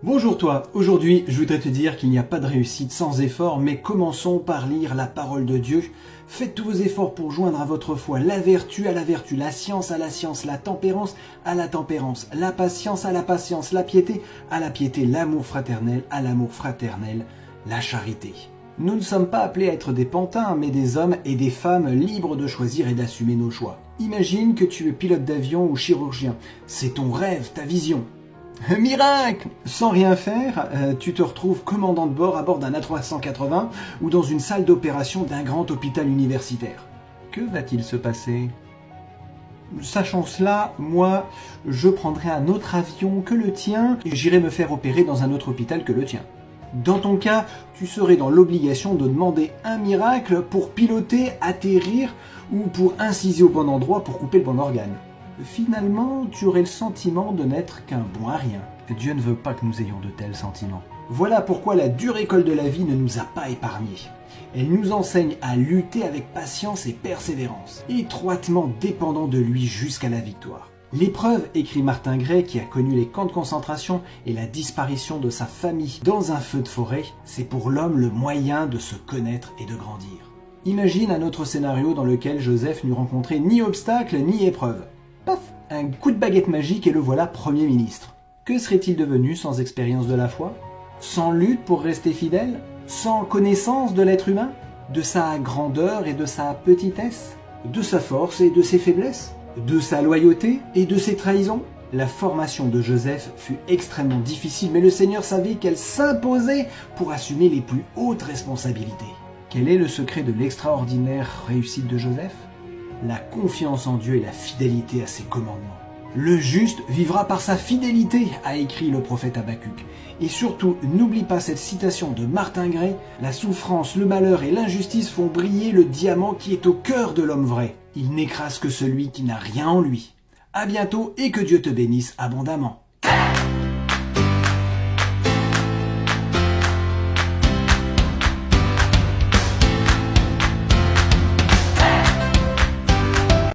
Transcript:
Bonjour toi, aujourd'hui je voudrais te dire qu'il n'y a pas de réussite sans effort, mais commençons par lire la parole de Dieu. Faites tous vos efforts pour joindre à votre foi la vertu à la vertu, la science à la science, la tempérance à la tempérance, la patience à la patience, la piété à la piété, l'amour fraternel à l'amour fraternel, la charité. Nous ne sommes pas appelés à être des pantins, mais des hommes et des femmes libres de choisir et d'assumer nos choix. Imagine que tu es pilote d'avion ou chirurgien, c'est ton rêve, ta vision. Miracle! Sans rien faire, tu te retrouves commandant de bord à bord d'un A380 ou dans une salle d'opération d'un grand hôpital universitaire. Que va-t-il se passer? Sachant cela, moi, je prendrai un autre avion que le tien et j'irai me faire opérer dans un autre hôpital que le tien. Dans ton cas, tu serais dans l'obligation de demander un miracle pour piloter, atterrir ou pour inciser au bon endroit pour couper le bon organe. Finalement, tu aurais le sentiment de n'être qu'un bon à rien. Dieu ne veut pas que nous ayons de tels sentiments. Voilà pourquoi la dure école de la vie ne nous a pas épargnés. Elle nous enseigne à lutter avec patience et persévérance, étroitement dépendant de lui jusqu'à la victoire. L'épreuve, écrit Martin Gray, qui a connu les camps de concentration et la disparition de sa famille dans un feu de forêt, c'est pour l'homme le moyen de se connaître et de grandir. Imagine un autre scénario dans lequel Joseph n'eût rencontré ni obstacle ni épreuve. Paf, un coup de baguette magique et le voilà Premier ministre. Que serait-il devenu sans expérience de la foi? Sans lutte pour rester fidèle? Sans connaissance de l'être humain? De sa grandeur et de sa petitesse? De sa force et de ses faiblesses? De sa loyauté et de ses trahisons? La formation de Joseph fut extrêmement difficile, mais le Seigneur savait qu'elle s'imposait pour assumer les plus hautes responsabilités. Quel est le secret de l'extraordinaire réussite de Joseph? La confiance en Dieu et la fidélité à ses commandements. Le juste vivra par sa fidélité, a écrit le prophète Habakkuk. Et surtout, n'oublie pas cette citation de Martin Gray, la souffrance, le malheur et l'injustice font briller le diamant qui est au cœur de l'homme vrai. Il n'écrase que celui qui n'a rien en lui. À bientôt et que Dieu te bénisse abondamment.